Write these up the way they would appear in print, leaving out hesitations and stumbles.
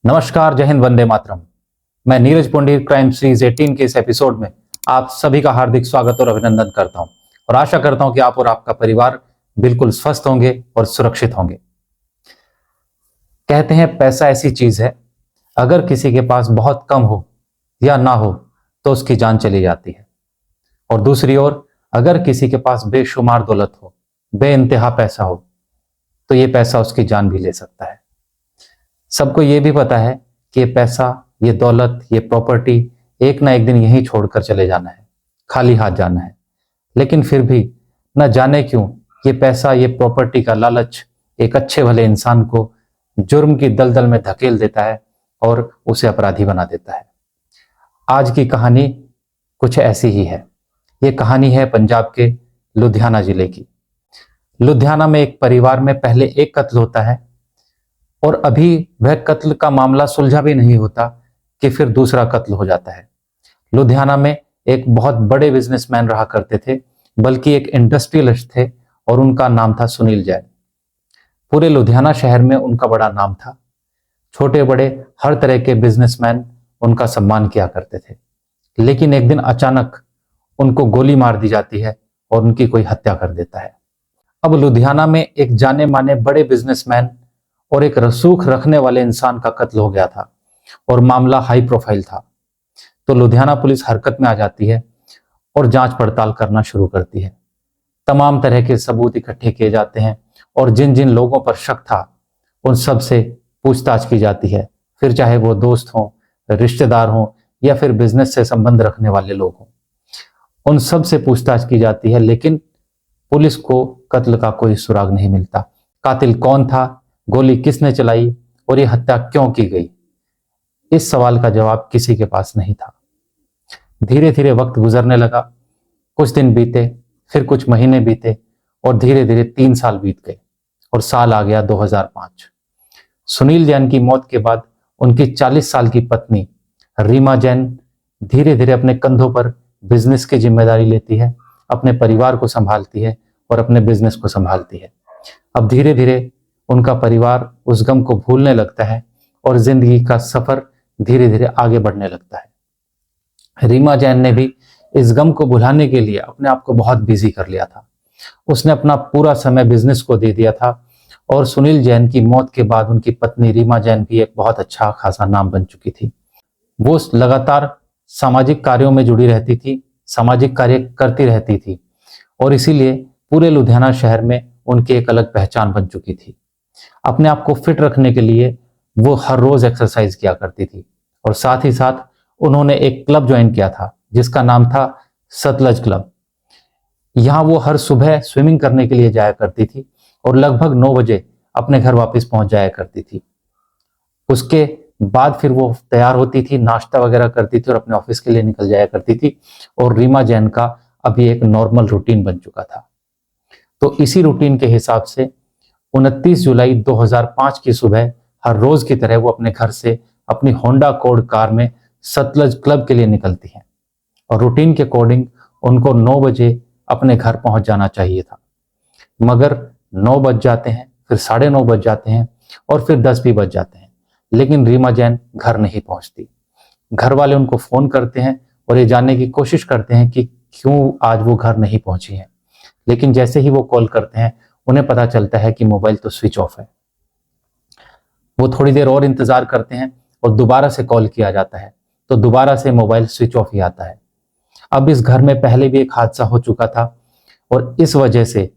नमस्कार, जय हिंद, वंदे मातरम। मैं नीरज पुंडीर क्राइम सीरीज 18 के इस एपिसोड में आप सभी का हार्दिक स्वागत और अभिनंदन करता हूं और आशा करता हूं कि आप और आपका परिवार बिल्कुल स्वस्थ होंगे और सुरक्षित होंगे। कहते हैं पैसा ऐसी चीज है, अगर किसी के पास बहुत कम हो या ना हो तो उसकी जान चली जाती है, और दूसरी ओर अगर किसी के पास बेशुमार दौलत हो, बेइंतहा पैसा हो, तो ये पैसा उसकी जान भी ले सकता है। सबको ये भी पता है कि ये पैसा, ये दौलत, ये प्रॉपर्टी एक ना एक दिन यहीं छोड़कर चले जाना है, खाली हाथ जाना है। लेकिन फिर भी न जाने क्यों ये पैसा, ये प्रॉपर्टी का लालच एक अच्छे भले इंसान को जुर्म की दलदल में धकेल देता है और उसे अपराधी बना देता है। आज की कहानी कुछ ऐसी ही है। ये कहानी है पंजाब के लुधियाना जिले की। लुधियाना में एक परिवार में पहले एक कत्ल होता है और अभी वह कत्ल का मामला सुलझा भी नहीं होता कि फिर दूसरा कत्ल हो जाता है। लुधियाना में एक बहुत बड़े बिजनेसमैन रहा करते थे, बल्कि एक इंडस्ट्रियलिस्ट थे, और उनका नाम था सुनील जैन। पूरे लुधियाना शहर में उनका बड़ा नाम था। छोटे बड़े हर तरह के बिजनेसमैन उनका सम्मान किया करते थे। लेकिन एक दिन अचानक उनको गोली मार दी जाती है और उनकी कोई हत्या कर देता है। अब लुधियाना में एक जाने माने बड़े बिजनेसमैन और एक रसूख रखने वाले इंसान का कत्ल हो गया था और मामला हाई प्रोफाइल था। तो लुधियाना पुलिस हरकत में आ जाती है और जांच पड़ताल करना शुरू करती है। तमाम तरह के सबूत इकट्ठे किए जाते हैं और जिन जिन लोगों पर शक था उन सब से पूछताछ की जाती है, फिर चाहे वो दोस्त हों, रिश्तेदार हों या फिर बिजनेस से संबंध रखने वाले लोग हों, उन सब से पूछताछ की जाती है। लेकिन पुलिस को कत्ल का कोई सुराग नहीं मिलता। कातिल कौन था, गोली किसने चलाई और ये हत्या क्यों की गई, इस सवाल का जवाब किसी के पास नहीं था। धीरे धीरे वक्त गुजरने लगा। कुछ दिन बीते, फिर कुछ महीने बीते और धीरे धीरे 3 साल बीत गए और साल आ गया 2005। सुनील जैन की मौत के बाद उनकी 40 साल की पत्नी रीमा जैन धीरे धीरे अपने कंधों पर बिजनेस की जिम्मेदारी लेती है, अपने परिवार को संभालती है और अपने बिजनेस को संभालती है। अब धीरे धीरे उनका परिवार उस गम को भूलने लगता है और जिंदगी का सफर धीरे धीरे आगे बढ़ने लगता है। रीमा जैन ने भी इस गम को भुलाने के लिए अपने आप को बहुत बिजी कर लिया था। उसने अपना पूरा समय बिजनेस को दे दिया था और सुनील जैन की मौत के बाद उनकी पत्नी रीमा जैन भी एक बहुत अच्छा खासा नाम बन चुकी थी। वो लगातार सामाजिक कार्यों में जुड़ी रहती थी, सामाजिक कार्य करती रहती थी और इसीलिए पूरे लुधियाना शहर में उनकी एक अलग पहचान बन चुकी थी। अपने आप को फिट रखने के लिए वो हर रोज एक्सरसाइज किया करती थी और साथ ही साथ उन्होंने एक क्लब ज्वाइन किया था जिसका नाम था सतलज क्लब। यहाँ वो हर सुबह स्विमिंग करने के लिए जाया करती थी और लगभग 9 बजे अपने घर वापस पहुंच जाया करती थी। उसके बाद फिर वो तैयार होती थी, नाश्ता वगैरह करती थी और अपने ऑफिस के लिए निकल जाया करती थी। और रीमा जैन का अभी एक नॉर्मल रूटीन बन चुका था। तो इसी रूटीन के हिसाब से 29 जुलाई 2005 की सुबह हर रोज की तरह वो अपने घर से अपनी होंडा कोड कार में सतलज क्लब के लिए निकलती हैं और रूटीन के अकॉर्डिंग उनको 9 बजे अपने घर पहुंच जाना चाहिए था। मगर 9 बज जाते हैं, फिर 9:30 बज जाते हैं और फिर 10 भी बज जाते हैं, लेकिन रीमा जैन घर नहीं पहुंचती। घर वाले उनको फोन करते हैं और ये जानने की कोशिश करते हैं कि क्यों आज वो घर नहीं पहुंची है। लेकिन जैसे ही वो कॉल करते हैं उन्हें पता चलता है कि मोबाइल तो स्विच ऑफ है। वो थोड़ी देर और इंतजार करते हैं और दोबारा से कॉल किया जाता है तो दोबारा से मोबाइल स्विच ऑफ ही आता है। अब इस घर में पहले भी एक हादसा हो चुका था और इस वजह से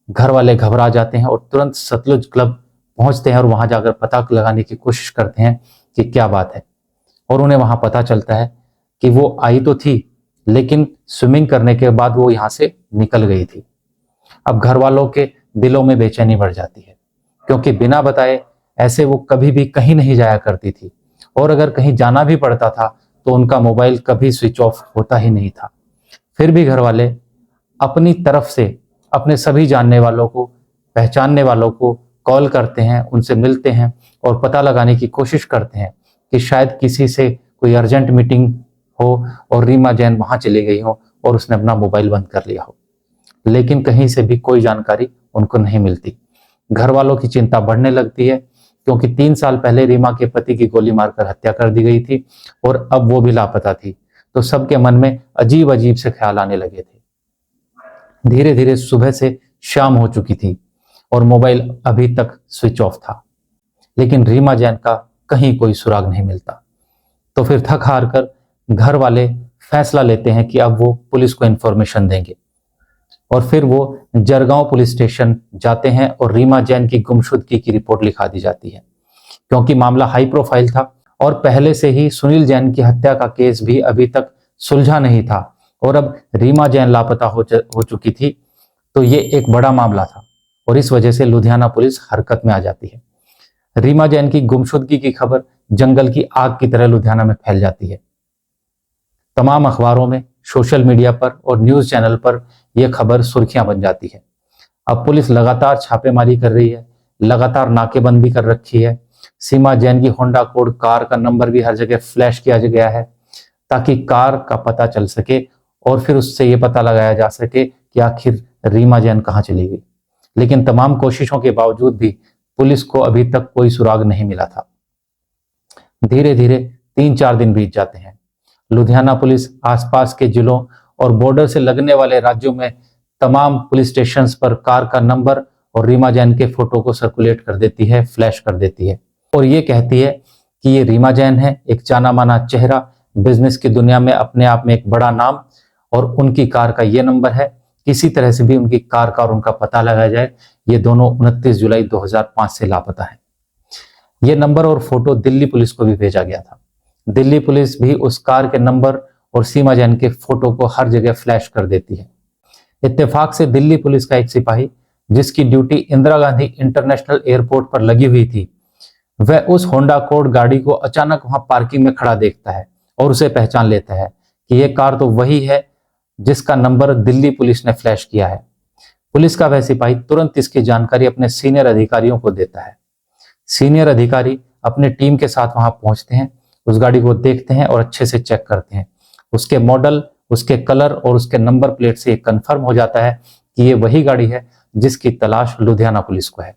घर वाले घबरा जाते हैं और तुरंत सतलुज क्लब पहुंचते हैं और वहां जाकर पता लगाने की कोशिश करते हैं कि क्या बात है। और उन्हें वहां पता चलता है कि वो आई तो थी, लेकिन स्विमिंग करने के बाद वो यहाँ से निकल गई थी। अब घर वालों के दिलों में बेचैनी बढ़ जाती है, क्योंकि बिना बताए ऐसे वो कभी भी कहीं नहीं जाया करती थी और अगर कहीं जाना भी पड़ता था तो उनका मोबाइल कभी स्विच ऑफ होता ही नहीं था। फिर भी घर वाले अपनी तरफ से अपने सभी जानने वालों को, पहचानने वालों को कॉल करते हैं, उनसे मिलते हैं और पता लगाने की कोशिश करते हैं कि शायद किसी से कोई अर्जेंट मीटिंग हो और रीमा जैन वहां चली गई हो और उसने अपना मोबाइल बंद कर लिया हो। लेकिन कहीं से भी कोई जानकारी उनको नहीं मिलती। घर वालों की चिंता बढ़ने लगती है क्योंकि 3 साल पहले रीमा के पति की गोली मारकर हत्या कर दी गई थी और अब वो भी लापता थी। तो सबके मन में अजीब अजीब से ख्याल आने लगे थे। धीरे धीरे सुबह से शाम हो चुकी थी और मोबाइल अभी तक स्विच ऑफ था, लेकिन रीमा जैन का कहीं कोई सुराग नहीं मिलता। तो फिर थक हार कर घर वाले फैसला लेते हैं कि अब वो पुलिस को इन्फॉर्मेशन देंगे और फिर वो जरगांव पुलिस स्टेशन जाते हैं और रीमा जैन की गुमशुदगी की रिपोर्ट लिखा दी जाती है। क्योंकि मामला हाई प्रोफाइल था और पहले से ही सुनील जैन की हत्या का केस भी अभी तक सुलझा नहीं था और अब रीमा जैन लापता हो चुकी थी, तो ये एक बड़ा मामला था और इस वजह से लुधियाना पुलिस हरकत में आ जाती है। रीमा जैन की गुमशुदगी की खबर जंगल की आग की तरह लुधियाना में फैल जाती है। तमाम अखबारों में, सोशल मीडिया पर और न्यूज चैनल पर यह खबर सुर्खियां बन जाती है। अब पुलिस लगातार छापेमारी कर रही है, लगातार नाकेबंदी कर रखी है। सीमा जैन की होंडा कोड कार का नंबर भी हर जगह फ्लैश किया गया है ताकि कार का पता चल सके और फिर उससे यह पता लगाया जा सके कि आखिर रीमा जैन कहां चली गई। लेकिन तमाम कोशिशों के बावजूद भी पुलिस को अभी तक कोई सुराग नहीं मिला था। धीरे धीरे 3-4 दिन बीत जाते हैं। लुधियाना पुलिस आसपास के जिलों और बॉर्डर से लगने वाले राज्यों में तमाम पुलिस स्टेशंस पर कार का नंबर और रीमा जैन के फोटो को सर्कुलेट कर देती है, फ्लैश कर देती है और ये कहती है कि ये रीमा जैन है, एक जाना माना चेहरा, बिजनेस की दुनिया में अपने आप में एक बड़ा नाम, और उनकी कार का ये नंबर है। किसी तरह से भी उनकी कार का और उनका पता लगाया जाए। ये दोनों 29 जुलाई 2005 से लापता है। ये नंबर और फोटो दिल्ली पुलिस को भी भेजा गया था। दिल्ली पुलिस भी उस कार के नंबर और सीमा जैन के फोटो को हर जगह फ्लैश कर देती है। इत्तेफाक से दिल्ली पुलिस का एक सिपाही, जिसकी duty Indira Gandhi international airport पर लगी हुई थी, वह उस होंडा कोड गाड़ी को अचानक वहां पार्किंग में खड़ा देखता है और उसे पहचान लेता है कि यह कार तो वही है जिसका नंबर दिल्ली पुलिस ने फ्लैश किया है। पुलिस का वह सिपाही तुरंत इसकी जानकारी अपने सीनियर अधिकारियों को देता है। सीनियर अधिकारी अपने टीम के साथ वहां पहुंचते हैं, उस गाड़ी को देखते हैं और अच्छे से चेक करते हैं। उसके मॉडल, उसके कलर और उसके नंबर प्लेट से कंफर्म हो जाता है कि ये वही गाड़ी है जिसकी तलाश लुधियाना पुलिस को है।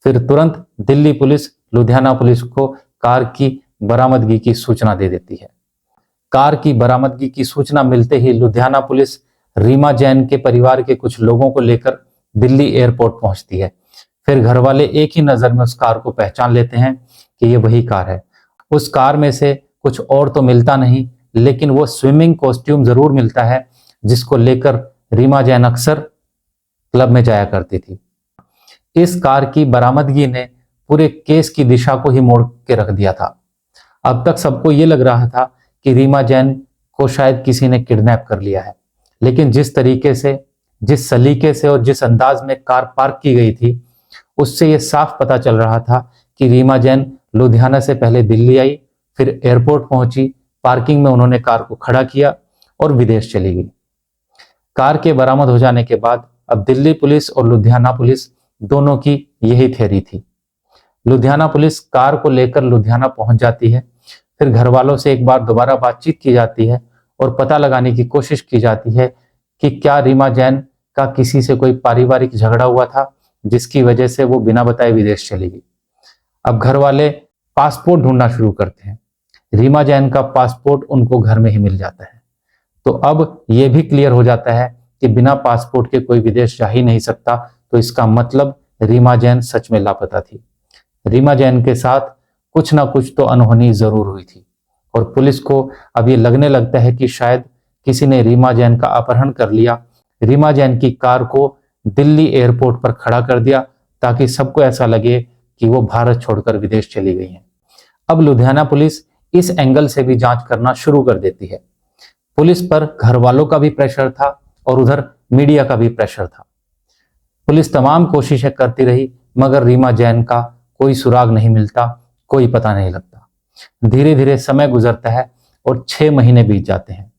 फिर तुरंत दिल्ली पुलिस लुधियाना पुलिस को कार की बरामदगी की सूचना दे देती है। कार की बरामदगी की सूचना मिलते ही लुधियाना पुलिस रीमा जैन के परिवार के कुछ लोगों को लेकर दिल्ली एयरपोर्ट पहुंचती है। फिर घर वाले एक ही नजर में उस कार को पहचान लेते हैं कि ये वही कार है। उस कार में से कुछ और तो मिलता नहीं, लेकिन वो स्विमिंग कॉस्ट्यूम जरूर मिलता है जिसको लेकर रीमा जैन अक्सर क्लब में जाया करती थी। इस कार की बरामदगी ने पूरे केस की दिशा को ही मोड़ के रख दिया था। अब तक सबको ये लग रहा था कि रीमा जैन को शायद किसी ने किडनैप कर लिया है, लेकिन जिस तरीके से, जिस सलीके से और जिस अंदाज में कार पार्क की गई थी, उससे ये साफ पता चल रहा था कि रीमा जैन लुधियाना से पहले दिल्ली आई, फिर एयरपोर्ट पहुंची, पार्किंग में उन्होंने कार को खड़ा किया और विदेश चली गई। कार के बरामद हो जाने के बाद अब दिल्ली पुलिस और लुधियाना पुलिस दोनों की यही थ्योरी थी। लुधियाना पुलिस कार को लेकर लुधियाना पहुंच जाती है। फिर घर वालों से एक बार दोबारा बातचीत की जाती है और पता लगाने की कोशिश की जाती है कि क्या रीमा जैन का किसी से कोई पारिवारिक झगड़ा हुआ था जिसकी वजह से वो बिना बताए विदेश चली गई। अब घर वाले पासपोर्ट ढूंढना शुरू करते हैं। रीमा जैन का पासपोर्ट उनको घर में ही मिल जाता है। तो अब यह भी क्लियर हो जाता है कि बिना पासपोर्ट के कोई विदेश जा ही नहीं सकता, तो इसका मतलब रीमा जैन सच में लापता थी। रीमा जैन के साथ कुछ ना कुछ तो अनहोनी जरूर हुई थी और पुलिस को अब ये लगने लगता है कि शायद किसी ने रीमा जैन का अपहरण कर लिया, रीमा जैन की कार को दिल्ली एयरपोर्ट पर खड़ा कर दिया ताकि सबको ऐसा लगे कि वो भारत छोड़कर विदेश चली गई हैं। अब लुधियाना पुलिस इस एंगल से भी जांच करना शुरू कर देती है। पुलिस पर घर वालों का भी प्रेशर था और उधर मीडिया का भी प्रेशर था। पुलिस तमाम कोशिशें करती रही मगर रीमा जैन का कोई सुराग नहीं मिलता, कोई पता नहीं लगता। धीरे धीरे समय गुजरता है और 6 महीने बीत जाते हैं।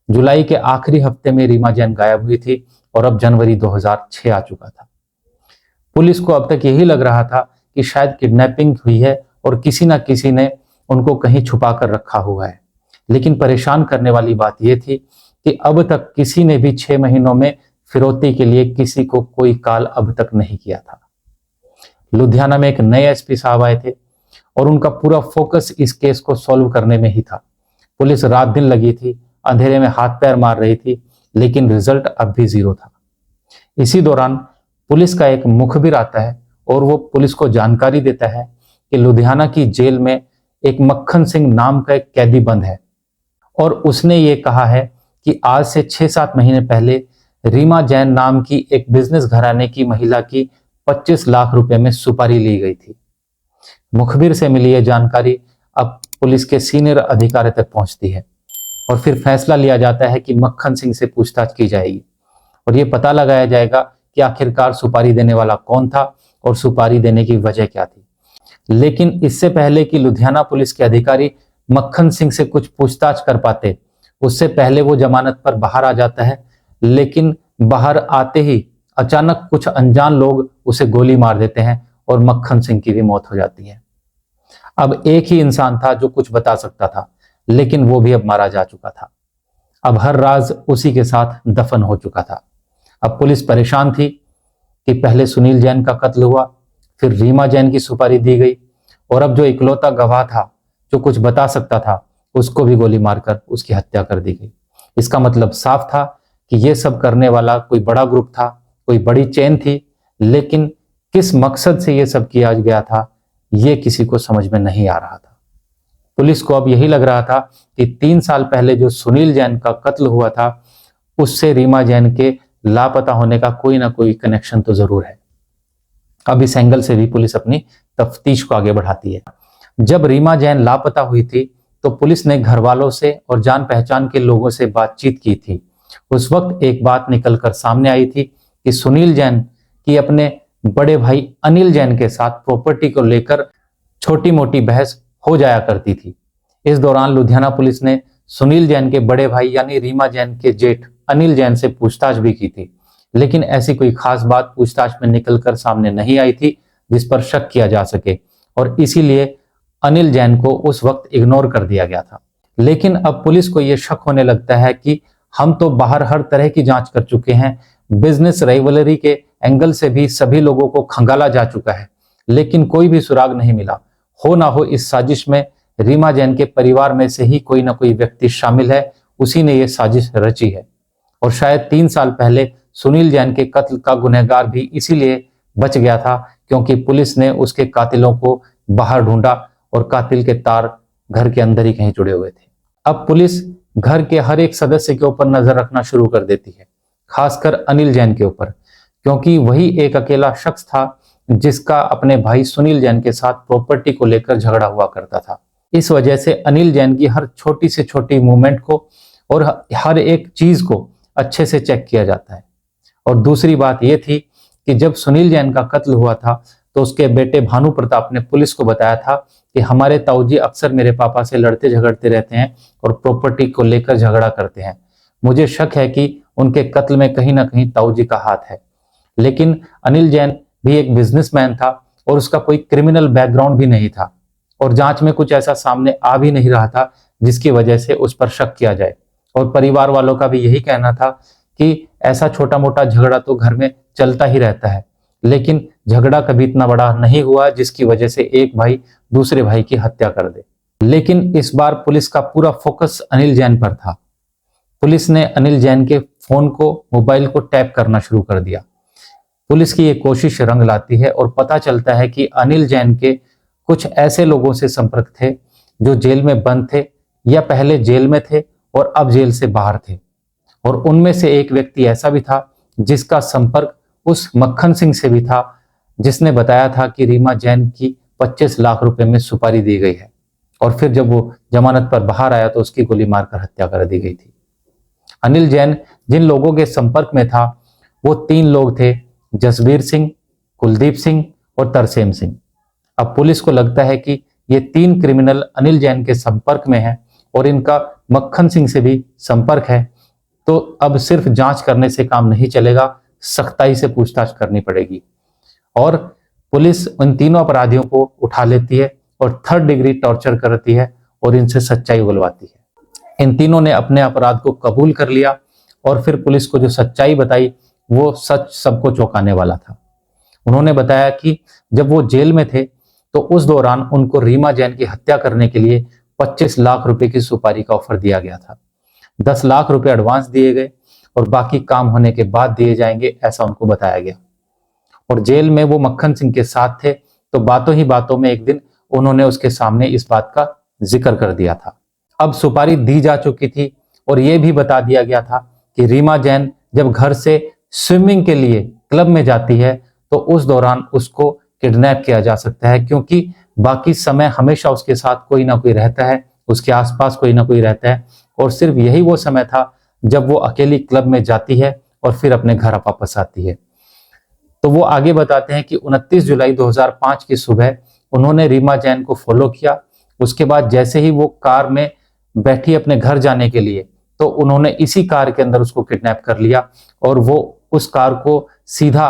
जुलाई के आखिरी हफ्ते में रीमा जैन गायब हुई थी और अब जनवरी 2006 आ चुका था। पुलिस को अब तक यही लग रहा था कि शायद किडनैपिंग हुई है और किसी ना किसी ने उनको कहीं छुपा कर रखा हुआ है। लेकिन परेशान करने वाली बात यह थी कि अब तक किसी ने भी 6 महीनों में फिरौती के लिए किसी को कोई कॉल अब तक नहीं किया था। लुधियाना में एक नए एसपी साहब आए थे और उनका पूरा फोकस इस केस को सॉल्व करने में ही था। पुलिस रात दिन लगी थी, अंधेरे में हाथ पैर मार रही थी, लेकिन रिजल्ट अब भी 0 था। इसी दौरान पुलिस का एक मुखबिर आता है और वो पुलिस को जानकारी देता है कि लुधियाना की जेल में एक मक्खन सिंह नाम का एक कैदी बंद है और उसने ये कहा है कि आज से 6-7 महीने पहले रीमा जैन नाम की एक बिजनेस घराने की महिला की 25 लाख रुपए में सुपारी ली गई थी। मुखबिर से मिली यह जानकारी अब पुलिस के सीनियर अधिकारी तक पहुंचती है और फिर फैसला लिया जाता है कि मक्खन सिंह से पूछताछ की जाएगी और ये पता लगाया जाएगा कि आखिरकार सुपारी देने वाला कौन था और सुपारी देने की वजह क्या थी। लेकिन इससे पहले कि लुधियाना पुलिस के अधिकारी मक्खन सिंह से कुछ पूछताछ कर पाते, उससे पहले वो जमानत पर बाहर आ जाता है। लेकिन बाहर आते ही अचानक कुछ अनजान लोग उसे गोली मार देते हैं और मक्खन सिंह की भी मौत हो जाती है। अब एक ही इंसान था जो कुछ बता सकता था, लेकिन वो भी अब मारा जा चुका था। अब हर राज उसी के साथ दफन हो चुका था। अब पुलिस परेशान थी कि पहले सुनील जैन का कत्ल हुआ, फिर रीमा जैन की सुपारी दी गई और अब जो इकलौता गवाह था जो कुछ बता सकता था, उसको भी गोली मारकर उसकी हत्या कर दी गई। इसका मतलब साफ था कि यह सब करने वाला कोई बड़ा ग्रुप था, कोई बड़ी चेन थी, लेकिन किस मकसद से यह सब किया गया था यह किसी को समझ में नहीं आ रहा था। पुलिस को अब यही लग रहा था कि 3 साल पहले जो सुनील जैन का कत्ल हुआ था उससे रीमा जैन के लापता होने का कोई ना कोई कनेक्शन तो जरूर है। अब इस एंगल से भी पुलिस अपनी तफ्तीश को आगे बढ़ाती है। जब रीमा जैन लापता हुई थी तो पुलिस ने घर वालों से और जान पहचान के लोगों से बातचीत की थी। उस वक्त एक बात निकलकर सामने आई थी कि सुनील जैन की अपने बड़े भाई अनिल जैन के साथ प्रॉपर्टी को लेकर छोटी मोटी बहस हो जाया करती थी। इस दौरान लुधियाना पुलिस ने सुनील जैन के बड़े भाई यानी रीमा जैन के जेठ अनिल जैन से पूछताछ भी की थी, लेकिन ऐसी कोई खास बात पूछताछ में निकलकर सामने नहीं आई थी जिस पर शक किया जा सके और इसीलिए अनिल जैन को उस वक्त इग्नोर कर दिया गया था। लेकिन अब पुलिस को यह शक होने लगता है कि हम तो बाहर हर तरह की जांच कर चुके हैं, बिजनेस राइवलरी के एंगल से भी सभी लोगों को खंगाला जा चुका है, लेकिन कोई भी सुराग नहीं मिला। हो ना हो इस साजिश में रीमा जैन के परिवार में से ही कोई ना कोई व्यक्ति शामिल है, उसी ने यह साजिश रची है। और शायद 3 साल पहले सुनील जैन के कत्ल का गुनहगार भी इसीलिए बच गया था क्योंकि पुलिस ने उसके कातिलों को बाहर ढूंढा और कातिल के तार घर के अंदर ही कहीं जुड़े हुए थे। अब पुलिस घर के हर एक सदस्य के ऊपर नजर रखना शुरू कर देती है, खासकर अनिल जैन के ऊपर, क्योंकि वही एक अकेला शख्स था जिसका अपने भाई सुनील जैन के साथ प्रॉपर्टी को लेकर झगड़ा हुआ करता था। इस वजह से अनिल जैन की हर छोटी से छोटी मूवमेंट को और हर एक चीज को अच्छे से चेक किया जाता है। और दूसरी बात यह थी कि जब सुनील जैन का कत्ल हुआ था तो उसके बेटे भानु प्रताप ने पुलिस को बताया था कि हमारे ताऊजी अक्सर मेरे पापा से लड़ते झगड़ते रहते हैं और प्रॉपर्टी को लेकर झगड़ा करते हैं। मुझे शक है कि उनके कत्ल में कहीं ना कहीं ताऊजी का हाथ है। लेकिन अनिल जैन भी एक बिजनेसमैन था और उसका कोई क्रिमिनल बैकग्राउंड भी नहीं था और जांच में कुछ ऐसा सामने आ भी नहीं रहा था जिसकी वजह से उस पर शक किया जाए। और परिवार वालों का भी यही कहना था कि ऐसा छोटा मोटा झगड़ा तो घर में चलता ही रहता है, लेकिन झगड़ा कभी इतना बड़ा नहीं हुआ जिसकी वजह से एक भाई दूसरे भाई की हत्या कर दे। लेकिन इस बार पुलिस का पूरा फोकस अनिल जैन पर था। पुलिस ने अनिल जैन के फोन को, मोबाइल को टैप करना शुरू कर दिया। पुलिस की ये कोशिश रंग लाती है और पता चलता है कि अनिल जैन के कुछ ऐसे लोगों से संपर्क थे जो जेल में बंद थे या पहले जेल में थे और अब जेल से बाहर थे। और उनमें से एक व्यक्ति ऐसा भी था जिसका संपर्क उस मक्खन सिंह से भी था जिसने बताया था कि रीमा जैन की 25 लाख रुपए में सुपारी दी गई है और फिर जब वो जमानत पर बाहर आया तो उसकी गोली मारकर हत्या कर दी गई थी। अनिल जैन जिन लोगों के संपर्क में था वो 3 लोग थे, जसबीर सिंह, कुलदीप सिंह और तरसेम सिंह। अब पुलिस को लगता है कि ये 3 क्रिमिनल अनिल जैन के संपर्क में हैं और इनका मक्खन सिंह से भी संपर्क है, तो अब सिर्फ जांच करने से काम नहीं चलेगा, सख्ताई से पूछताछ करनी पड़ेगी। और पुलिस उन तीनों अपराधियों को उठा लेती है और 3rd डिग्री टॉर्चर करती है और इनसे सच्चाई उगलवाती है। इन तीनों ने अपने अपराध को कबूल कर लिया और फिर पुलिस को जो सच्चाई बताई वो सच सबको चौंकाने वाला था। उन्होंने बताया कि जब वो जेल में थे तो उस दौरान उनको रीमा जैन की हत्या करने के लिए 25 लाख रुपए की सुपारी का ऑफर दिया गया था। 10 लाख रुपए एडवांस दिए गए और बाकी काम होने के बाद दिए जाएंगे, ऐसा उनको बताया गया। और जेल में वो मक्खन सिंह के साथ थे, तो बातों ही बातों में एक दिन उन्होंने उसके सामने इस बात का जिक्र कर दिया था। अब सुपारी दी जा चुकी थी और यह भी बता दिया गया था कि रीमा जैन जब घर से स्विमिंग के लिए क्लब में जाती है तो उस दौरान उसको किडनैप किया जा सकता है, क्योंकि बाकी समय हमेशा उसके साथ कोई ना कोई रहता है, उसके आसपास कोई ना कोई रहता है, और सिर्फ यही वो समय था जब वो अकेली क्लब में जाती है और फिर अपने घर वापस आती है। तो वो आगे बताते हैं कि 29 जुलाई 2005 की सुबह उन्होंने रीमा जैन को फॉलो किया। उसके बाद जैसे ही वो कार में बैठी अपने घर जाने के लिए, तो उन्होंने इसी कार के अंदर उसको किडनैप कर लिया और वो उस कार को सीधा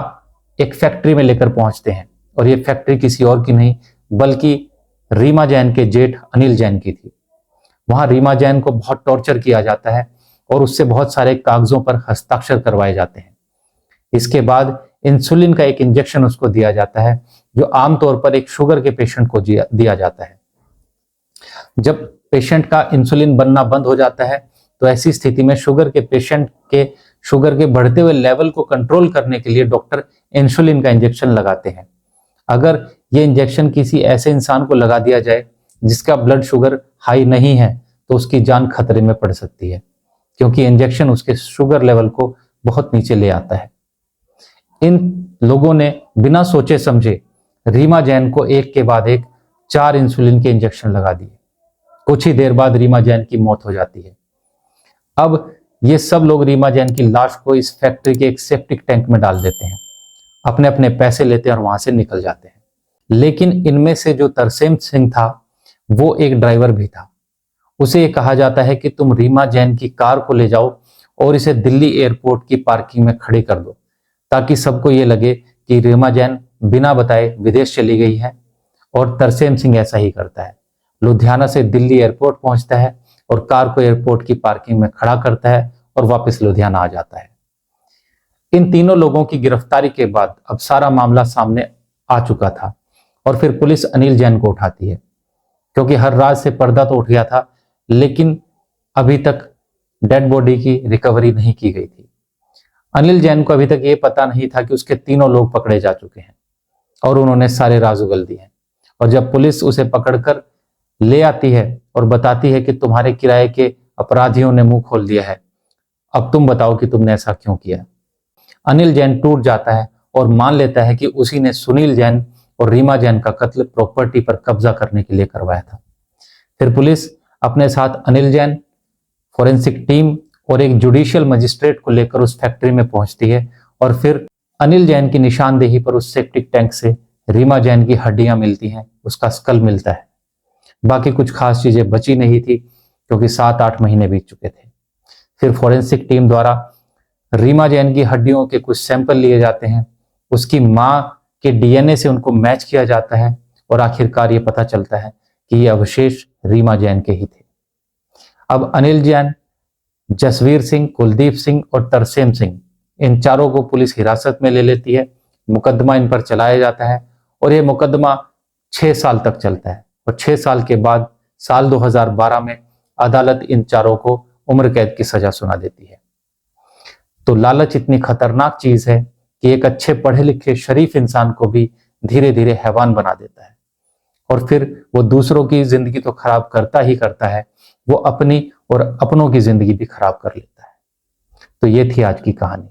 एक फैक्ट्री में लेकर पहुंचते हैं। और ये फैक्ट्री किसी और की नहीं बल्कि रीमा जैन के जेठ अनिल जैन की थी। वहां रीमा जैन को बहुत टॉर्चर किया जाता है और उससे बहुत सारे कागजों पर हस्ताक्षर करवाए जाते हैं। इसके बाद इंसुलिन का एक इंजेक्शन उसको दिया जाता है, जो आमतौर पर एक शुगर के पेशेंट को दिया जाता है। जब पेशेंट का इंसुलिन बनना बंद हो जाता है तो ऐसी स्थिति में शुगर के पेशेंट के शुगर के बढ़ते हुए लेवल को कंट्रोल करने के लिए डॉक्टर इंसुलिन का इंजेक्शन लगाते हैं। अगर ये इंजेक्शन किसी ऐसे इंसान को लगा दिया जाए जिसका ब्लड शुगर हाई नहीं है तो उसकी जान खतरे में पड़ सकती है, क्योंकि इंजेक्शन उसके शुगर लेवल को बहुत नीचे ले आता है। इन लोगों ने बिना सोचे समझे रीमा जैन को एक के बाद एक 4 इंसुलिन के इंजेक्शन लगा दिए। कुछ ही देर बाद रीमा जैन की मौत हो जाती है। अब ये सब लोग रीमा जैन की लाश को इस फैक्ट्री के एक सेप्टिक टैंक में डाल देते हैं, अपने अपने पैसे लेते हैं और वहां से निकल जाते हैं। लेकिन इनमें से जो तरसेम सिंह था वो एक ड्राइवर भी था। उसे कहा जाता है कि तुम रीमा जैन की कार को ले जाओ और इसे दिल्ली एयरपोर्ट की पार्किंग में खड़ी कर दो, ताकि सबको ये लगे कि रीमा जैन बिना बताए विदेश चली गई है। और तरसेम सिंह ऐसा ही करता है, लुधियाना से दिल्ली एयरपोर्ट पहुंचता है और कार को एयरपोर्ट की पार्किंग में खड़ा करता है और वापस लुधियाना आ जाता है। इन तीनों लोगों की गिरफ्तारी के बाद अब सारा मामला सामने आ चुका था और फिर पुलिस अनिल जैन को उठाती है, क्योंकि हर राज से पर्दा तो उठ गया था, लेकिन अभी तक डेड बॉडी की रिकवरी नहीं की गई थी। अनिल जैन को अभी तक ये पता नहीं था कि उसके तीनों लोग पकड़े जा चुके हैं और उन्होंने सारे राज उगल दिए हैं। और जब पुलिस उसे पकड़कर ले आती है और बताती है कि तुम्हारे किराए के अपराधियों ने मुंह खोल दिया है, अब तुम बताओ कि तुमने ऐसा क्यों किया। अनिल जैन टूट जाता है और मान लेता है कि उसी ने सुनील जैन और रीमा जैन का कत्ल प्रॉपर्टी पर कब्जा करने के लिए करवाया था। फिर पुलिस अपने साथ अनिल जैन, फॉरेंसिक टीम और एक जुडिशियल मजिस्ट्रेट को लेकर उस फैक्ट्री में पहुंचती है और फिर अनिल जैन की निशानदेही पर उस सेप्टिक टैंक से रीमा जैन की हड्डियां मिलती हैं, उसका स्कल मिलता है। बाकी कुछ खास चीजें बची नहीं थी क्योंकि 7-8 महीने बीत चुके थे। फिर फॉरेंसिक टीम द्वारा रीमा जैन की हड्डियों के कुछ सैंपल लिए जाते हैं, उसकी मां के डीएनए से उनको मैच किया जाता है और आखिरकार ये पता चलता है कि ये अवशेष रीमा जैन के ही थे। अब अनिल जैन, जसवीर सिंह, कुलदीप सिंह और तरसेम सिंह, इन चारों को पुलिस हिरासत में ले लेती है। मुकदमा इन पर चलाया जाता है और ये मुकदमा 6 साल तक चलता है और 6 साल के बाद साल 2012 में अदालत इन चारों को उम्र कैद की सजा सुना देती है। तो लालच इतनी खतरनाक चीज है कि एक अच्छे पढ़े लिखे शरीफ इंसान को भी धीरे धीरे हैवान बना देता है और फिर वो दूसरों की जिंदगी तो खराब करता ही करता है, वो अपनी और अपनों की जिंदगी भी खराब कर लेता है। तो ये थी आज की कहानी।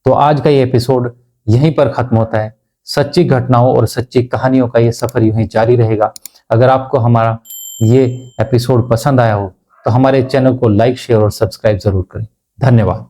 तो आज का ये एपिसोड यहीं पर खत्म होता है। सच्ची घटनाओं और सच्ची कहानियों का ये सफर यूं ही जारी रहेगा। अगर आपको हमारा ये एपिसोड पसंद आया हो तो हमारे चैनल को लाइक, शेयर और सब्सक्राइब जरूर करें। धन्यवाद।